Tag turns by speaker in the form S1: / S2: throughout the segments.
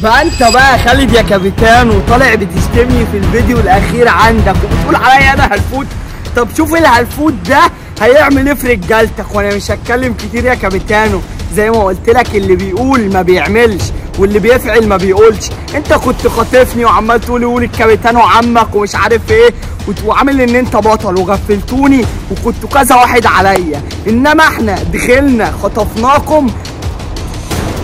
S1: بقى انت بقى خالد يا كابتن وطالع بتشتمني في الفيديو الاخير عندك وبتقول عليا انا هلفوت. طب شوف الهلفوت ده هيعمل ايه في رجالتك، وانا مش هتكلم كتير يا كابتن. زي ما قلت لك اللي بيقول ما بيعملش واللي بيفعل ما بيقولش. انت كنت خاطفني وعمال تقول قول الكابتن وعمك ومش عارف ايه وعامل ان انت بطل وغفلتوني وكنتوا كذا واحد عليا، انما احنا دخلنا خطفناكم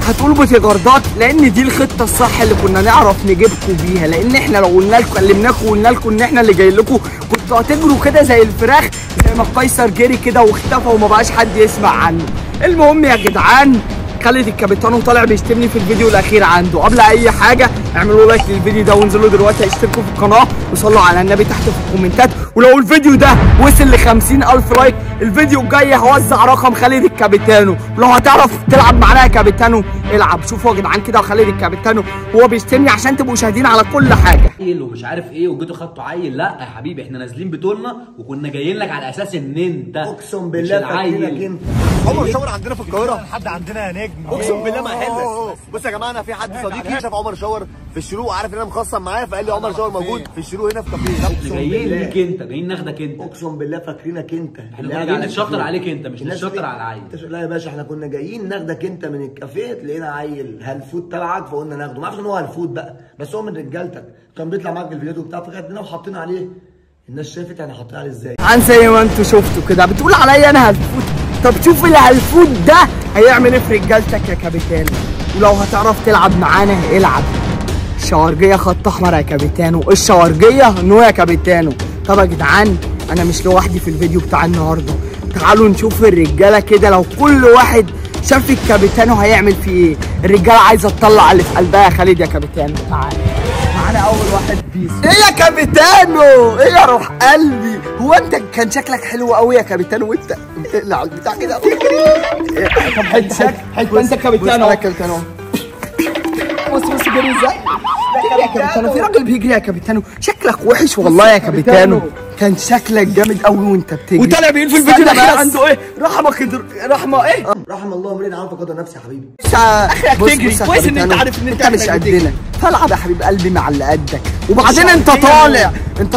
S1: هتقولوا بتجردات، لان دي الخطه الصح اللي كنا نعرف نجيبكم بيها. لان احنا لو قلنا لكم كلمناكم وقلنا لكم ان احنا اللي جاي لكم كنتوا هتجروا كده زي الفراخ، زي ما قيصر جري كده واختفى وما بقاش حد يسمع عنه. المهم يا جدعان خالد الكابتن وطالع بيشتمني في الفيديو الاخير عنده. قبل اي حاجه اعملوا لايك للفيديو ده وانزلوا دلوقتي اشتركوا في القناه وصلوا على النبي تحت في الكومنتات. ولو الفيديو ده وصل ل 50,000 لايك الفيديو الجاي هوزع رقم خالد الكابتن، ولو هتعرف تلعب معانا يا كابتن العب. شوفوا يا جدعان كده خالد الكابتن وهو بيشتمني عشان تبقوا شاهدين على كل حاجه.
S2: ومش عارف ايه وجيتوا خدتوا عيل. لا يا حبيبي احنا نازلين بطولنا وكنا جايين لك على اساس ان انت
S3: اقسم بالله فاكرينك انت. عمر شاور عندنا في القاهره
S4: حد عندنا يا نجم.
S3: اقسم بالله ما حلك. بص يا جماعه انا في حد صديقي شاف عمر شاور في الشروق عارف ان انا مخصم معاه فقال لي عمر شاور موجود في الشروق هنا في كافيه.
S2: جايين ليك انت، جايين ناخدك انت.
S3: اقسم بالله فاكرينك انت.
S2: احنا جايين نتشطر عليك انت مش نتشطر على العيل.
S3: لا يا باشا احنا كنا جايين ناخدك انت من الكافيه لقينا عيل هلفوت تبعك فقلنا ناخده. ما اعرفش ان هو هلفوت بقى بس هو من رجالتك كان بيطلع معاك في الفيديوهات وبتاع فخدناه وحطينا عليه. الناس شافت احنا حاطين عليه ازاي.
S1: عن زي ما انتوا شفتوا كده بتقول عليا انا هلفوت. طب شوف الهلفوت ده هيعمل ايه في رجالتك يا كابتن، ولو هتعرف تلعب معانا العب. الشوارجيه خط احمر يا كابتن، الشوارجيه نو يا كابتن. طب يا جدعان انا مش لوحدي في الفيديو بتاع النهارده، تعالوا نشوف الرجاله كده لو كل واحد شاف الكابتن هيعمل فيه ايه. الرجاله عايزه تطلع اللي في قلبها يا خالد يا كابتن. تعالى معانا اول واحد بيس. ايه يا كابتنو؟ ايه يا روح قلبي؟ هو انت كان شكلك حلو قوي يا كابتنو وانت اقلع البتاع كده. طب حته انت كابتنو. بص جري ازاي يا كابتنو. في راجل بيجري يا كابتنو. شكلك وحش والله يا كابتنو. كان شكلك جامد قوي وانت بتجري. وطالع بيقول في الفيديو الاخير عنده ايه؟ رحمه ايه؟
S3: رحم الله امرئ عارف قدر نفسي يا حبيبي.
S1: اخرك تجري. كويس ان انت عارف ان انت مش قدنا. فالعب يا حبيب قلبي مع اللي قدك. وبعدين انت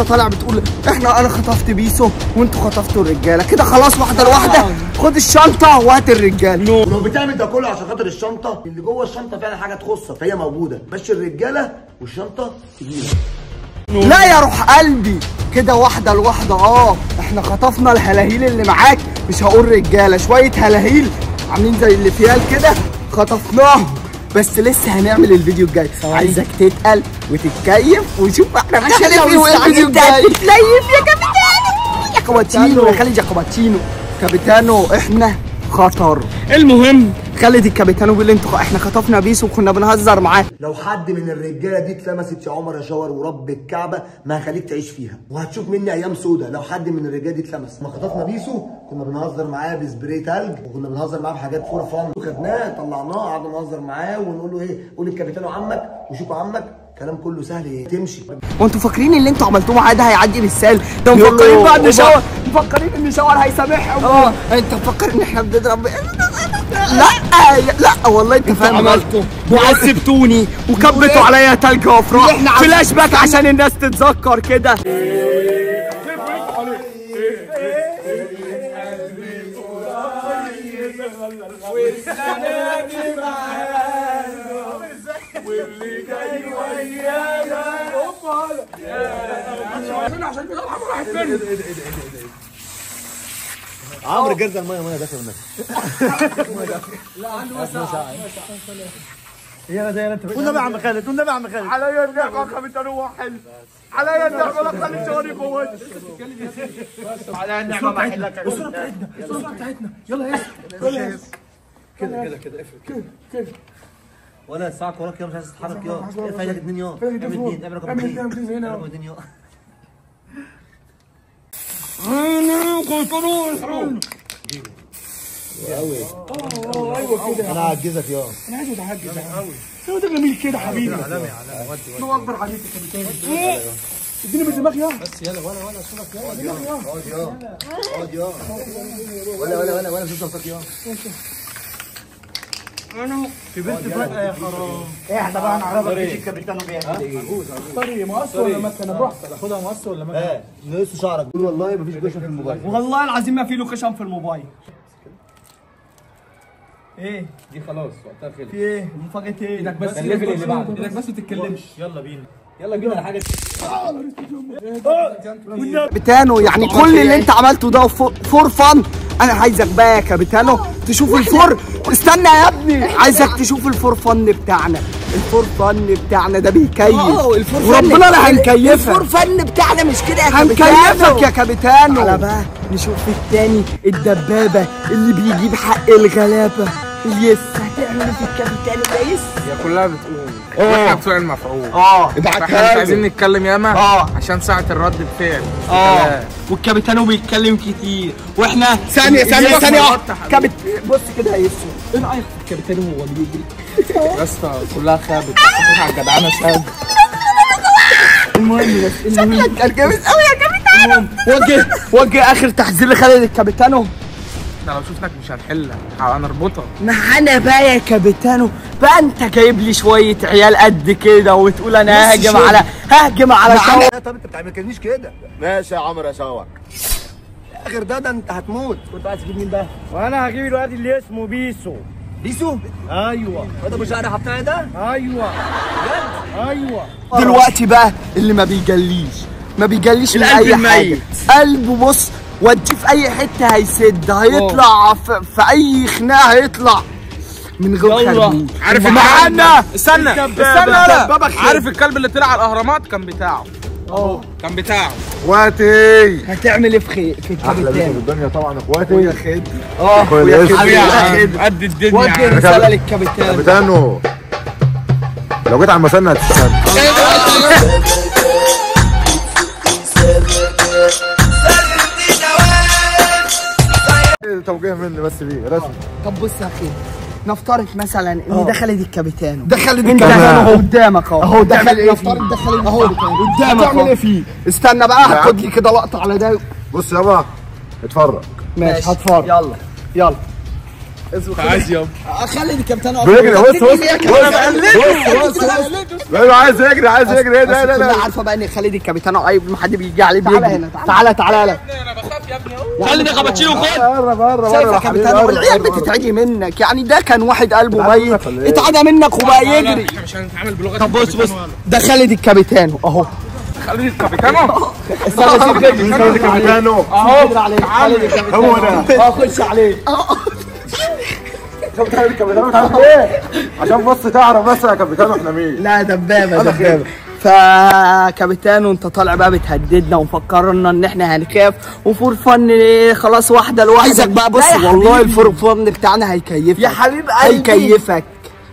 S1: طالع بتقول انا خطفت بيسو وانتوا خطفتوا الرجاله كده. خلاص واحده لواحده خد الشنطه وهات الرجاله.
S3: ولو بتعمل ده كله عشان خاطر الشنطه اللي جوه الشنطه فعلا حاجه تخصك فهي موجوده. مشي الرجاله والشنطه تجيلك.
S1: لا يا روح قلبي كده واحده لواحده. احنا خطفنا الهلاهيل اللي معاك، مش هقول رجاله، شويه هلاهيل عاملين زي اللي فيال كده خطفناهم. بس لسه هنعمل الفيديو الجاي. عايزك تتقل وتتكيف وشوف احنا بنعمل ايه الفيديو الجاي. تتكيف يا كابتنو يا كابتشينو يا خالد يا كابتشينو. كابتنو احنا خطر. المهم خالد الكابتنو بيقول انتوا احنا خطفنا بيسو وكنا بنهزر معاه.
S3: لو حد من الرجاله دي اتلمست يا عمر يا شاور ورب الكعبه ما هخليك تعيش فيها وهتشوف مني ايام سودا. لو حد من الرجاله دي اتلمس ما خطفنا بيسو كنا بنهزر معاه بسبراي تلج وكنا بنهزر معاه بحاجات فور فن. خدناه طلعناه قعدنا نهزر معاه ونقول له ايه قول الكابتن عمك وشوفوا عمك. كلام كله سهل ايه تمشي.
S1: وانتوا فاكرين اللي انتوا عملتوه معاه ده هيعدي بالسهل؟ ده مفكرين بقى ان شاور مفكرين ان شاور هيسامحهم. انت مفكر ان احنا بنضرب؟ لا والله انت فاهم عملته وعذبتوني وكبتوا عليا تلج وافراح. فلاش باك عشان الناس تتذكر كده. واللي جاي ويانا عشان كده الحمر راحت فين؟
S3: عمرو جرز الميه داخل النبي.
S1: لا عنده مساحه.
S4: يلا زي انت والنبي يا عم خالد والنبي يا عم خالد.
S1: عليا النعمه كابتن هو حلو. عليا النعمه لا خلي شغلي جوه. عليا النعمه ما احلك. الصوره بتاعتنا يلا يس كده افرد كده.
S4: ولا الساعه وراك يا مش عايز تتحرك يا ارفع ايدك 2 يا اعمل 2 اعمل رقم 2 اعمل 2 يا
S3: ايوه كده انا هعجزك يا
S4: انا عايز اتعجز قوي. هو ده جميل كده حبيبي. علامي الله اكبر عليك يا كابتن. اديني بالدماغ يا بس يلا ولا صوتك يا
S3: اقعد يا ولا مش صوتك يا
S4: كبرت فجأة يا حرام.
S3: احنا بقى هنعرفك ايه الكابيتانو بيعمل ايه.
S4: طري مقص ولا مكنه؟ براحتك خدها مقص ولا مكنه؟
S3: نقص شعرك. قول والله مفيش جوشه في الموبايل.
S1: والله العظيم ما في لوكيشن في الموبايل. ايه
S2: دي خلاص وقتها خلص.
S1: في ايه مفاجاه ايه؟
S2: ايدك بس الليفل اللي بعده.
S4: ايدك بس ما تتكلمش. يلا بينا.
S2: يلا بينا على حاجه.
S1: كابيتانو يعني كل اللي انت عملته ده فور فن. انا عايزك بقى يا كابيتانو تشوف استنى يا ابني، عايزك تشوف الفور فن بتاعنا. الفور فن بتاعنا ده بيكيف. وربنا انا هنكيفك. الفور فن بتاعنا مش كده يا كابيتانو. هنكيفك يا كابيتانو. تعالى بقى نشوف التاني الدبابه اللي بيجيب حق الغلابه. يس هتعمل ايه في الكابيتانو ده؟ يس
S5: هي كلها بتقوم احنا بتوع المفعول.
S3: ابعتها
S5: احنا مش عايزين نتكلم ياما عشان ساعة الرد الفعل.
S1: والكابيتانو بيتكلم كتير واحنا
S3: ثانية
S1: بص كده يا يسو، ايه رايك في الكابيتانو وهو بيجري؟
S5: يا اسطى كلها خابت على الجدعانة سابت.
S1: المهم بس كان جامد قوي يا كابيتانو. وجه اخر تحذير لخالد الكابيتانو.
S5: احنا لو شفناك مش هنحلها هنربطها
S1: معانا بقى يا كابيتانو. بقى انت جايب لي شويه عيال قد كده وتقول انا ههجم على شاور.
S3: طب انت ما بتعملكنيش كده. ماشي يا عمرو يا شاور. اخر ده انت هتموت.
S1: كنت عايز تجيب مين بقى؟ وانا هجيب الواد اللي اسمه بيسو.
S3: بيسو؟
S1: ايوه.
S3: واد ابو شعر حطها ده؟
S1: ايوه ايوه. دلوقتي بقى اللي ما بيجليش من اي حاجه. قلبه بص وديه في اي حته هيسد، هيطلع في اي خناقه هيطلع من غير خربوش.
S5: عارف
S1: معانا.
S5: استنى عارف الكلب اللي طلع على الاهرامات كان بتاعه. كان بتاعه.
S3: اخواتي
S1: هتعمل ايه في الكابيتانو؟
S3: في الدنيا طبعا اخواتي.
S1: ويا خد ويا خد
S5: قد الدنيا.
S1: وجه رساله للكابيتانو.
S3: كابيتانو لو جيت على المثانه هتستنى. توجيه مني بس ليه رسمي.
S1: طب بص يا اخي، نفترض مثلا ان ده خالد الكابيتانو. ده خالد الكابيتانو اهو قدامك اهو. ده خالد ايه فيه؟ ده خالد اهو قدامك. هتعمل ايه فيه؟ استنى بقى هاخد لي كده لقطه على ده.
S3: بص يابا اتفرج.
S1: ماشي هتفرج. يلا
S5: عايز يابا
S1: خالد الكابيتانو
S3: بيجري. بص عايز يجري ايه ده؟ لا
S1: عارفه بقى ان خالد الكابيتانو اي ما حد بيجي عليه بيجري. تعالى
S5: انا بخاف يا ابني اهو.
S2: خالد كابتشينو خد.
S3: قرب
S1: شايف يا كابيتانو والعيال بتتعدي منك. يعني ده كان واحد قلبه ميت اتعدى منك وبقى يجري.
S5: احنا مش هنتعامل بلغه.
S1: طب بص ده خالد الكابيتانو اهو.
S5: خالد الكابيتانو
S1: استنى سيب رجلي.
S3: خالد الكابيتانو
S1: اهو خالد الكابيتانو
S3: هو ده.
S1: خش عليه.
S3: شفت خالد الكابيتانو تعرف ايه؟ عشان بص تعرف بس يا كابيتانو احنا مين.
S1: لا دبابه. فكابيتانو انت طالع بقى بتهددنا ومفكرنا ان احنا هنخاف وفور فن خلاص واحده لوحدك. عايزك بقى بص والله الفور فن بتاعنا هيكيفك يا حبيب قلبي. هيكيفك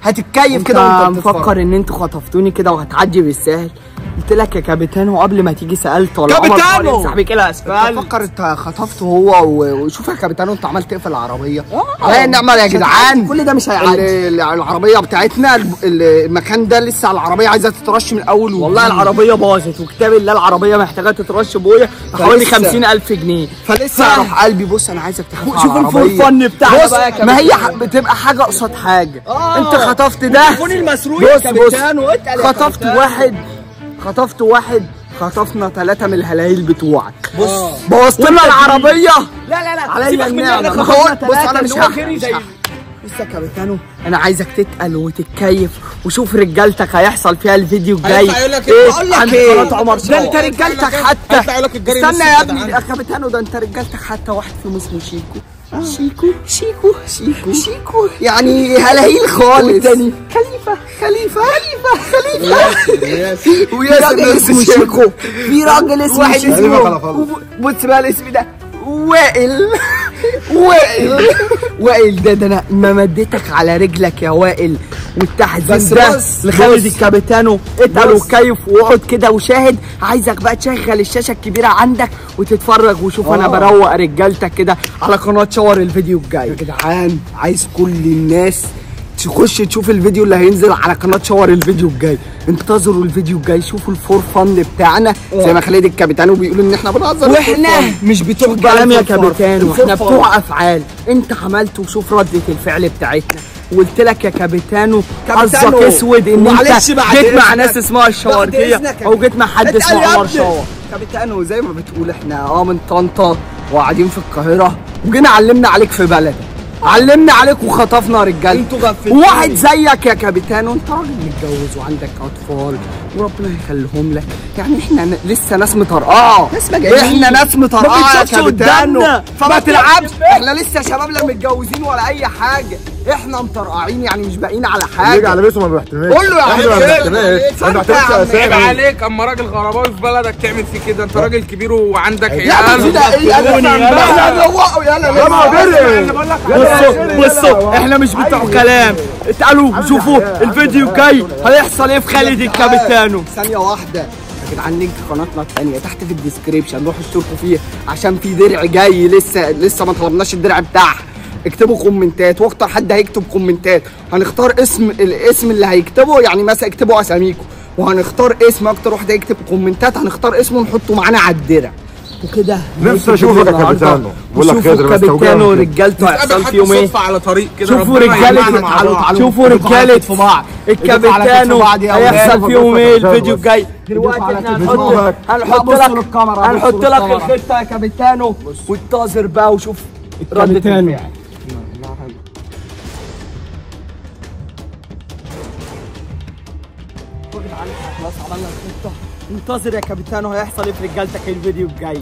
S1: هتتكيف كده وانت مفكر ان انتوا خطفتوني كده وهتعدي بالسهل. قلت لك يا كابيتانو قبل ما تيجي سالت ولا
S2: كابيتانو
S1: صاحبي كده اسفل. فكر انت خطفته هو وشوف يا كابيتانو انت عملت ايه في العربيه. ايه نعمل يا جدعان؟ كل ده مش هيعدي. العربيه بتاعتنا المكان ده لسه العربيه عايزه تترش من الاول. والله العربيه باظت وكتاب الله العربيه محتاجه تترش بويه بحوالي 50,000 جنيه. فلسه روح قلبي بص انا عايزك تخاف. شوف الفول فن بتاعنا بقى يا كابيتانو. ما هي بتبقى حاجه قصاد حاجه. انت خطفت ده. التليفون المسروق يا كابيتانو. خطفت واحد خطفنا 3 من الهلايل بتوعك. بوظت لنا العربيه. لا عليا النعمه. بص انا مش بص يا كابيتانو انا عايزك تتقل وتتكيف وشوف رجالتك هيحصل فيها الفيديو الجاي.
S5: بقول لك ايه
S1: ده انت رجالتك حتى. استنى يا ابني يا كابيتانو ده انت رجالتك حتى واحد فيهم اسمه شيكو يعني هلاهيل خالص. والتاني خليفه ويا راجل اسمه شيكو. في راجل اسمه شيكو. بص بقى الاسم ده وائل ده انا ما مديتك على رجلك يا وائل. والتحذير ده لخالد الكابيتانو. اتقل وكيف واقعد كده وشاهد. عايزك بقى تشغل الشاشه الكبيره عندك وتتفرج وشوف انا بروق رجالتك كده على قناه شاور الفيديو الجاي. يا جدعان عايز كل الناس تخش تشوف الفيديو اللي هينزل على قناه شاور الفيديو الجاي. انتظروا الفيديو الجاي شوفوا الفور فن بتاعنا زي ما خالد الكابيتانو بيقول ان احنا بنهزر. واحنا مش بتوع كلام يا كابيتانو احنا بتوع افعال. انت عملت وشوف رده الفعل بتاعتنا. وقلت لك يا كابيتانو
S3: كابيتانو،
S1: حظك اسود ان
S3: معلش
S1: انت
S3: بعد
S1: جيت مع
S3: إذنك.
S1: ناس اسمها الشوارديه
S3: بعد إذنك يا
S1: او جيت مع حد
S3: اتقل
S1: اسمه
S3: يا
S1: عمر
S3: ابني.
S1: شاور. كابيتانو زي ما بتقول احنا من طنطا وقاعدين في القاهره وجينا علمنا عليك في بلدك، علمنا عليك وخطفنا رجاله.
S3: انتوا غفلتوني.
S1: وواحد زيك يا كابيتانو، انت راجل متجوز وعندك اطفال وربنا يخليهم لك، يعني احنا لسه ناس مطرقعه،
S3: ناس مجانين.
S1: احنا ناس مطرقعه يا
S3: بنشوفش
S1: كابيتانو،
S3: قدامنا.
S1: فما تلعبش. احنا لسه شباب لا متجوزين ولا اي حاجه، احنا مطرقعين يعني مش باقيين على
S6: يجي
S1: حاجه.
S6: على بيته ما بيحترمش.
S1: قول له يا
S6: احنا ما
S1: عم
S6: بنحترمش، ما بنحترمش
S5: عيب
S6: اسامي.
S5: عليك اما راجل غرباوي في بلدك تعمل فيه كده، انت راجل كبير وعندك
S1: يا
S5: عيال.
S1: كده ايه احنا نروقوا يلا بصوا احنا مش بتوع كلام، اتقالوا شوفوا الفيديو الجاي هيحصل ايه في خالد الكابيتانو. ثانية واحدة يا جدعان، لينك قناتنا التانية تحت في الديسكريبشن، روحوا اشتركوا فيها عشان في درع جاي لسه ما طلبناش الدرع بتاعها. اكتبوا كومنتات واكتر حد هيكتب كومنتات هنختار الاسم اللي هيكتبه، يعني مثلا اكتبوا اساميكم وهنختار اسم اكتر واحد هيكتب كومنتات هنختار اسمه ونحطه معانا على الدرع وكده.
S6: نفسي اشوفك يا كابيتانو. بقول لك
S1: شوفوا
S6: خضر بس
S1: الكابيتانو
S6: توجعني.
S1: ورجالته هيحصل
S5: نتقابل حد
S1: فيهم ايه.
S5: صدفة على طريق كده،
S1: شوفوا
S5: ربنا
S1: رجاله
S5: يجمعنا.
S1: شوفوا رجاله في بعض الكابيتانو هيحصل فيهم ايه الفيديو الجاي. دلوقتي احنا هنحط لك الخطه يا كابيتانو وانتظر بقى وشوف ردة الفعل. خلاص عملنا الخطه، انتظر يا كابيتانو هيحصل ايه في رجالتك الفيديو الجاي.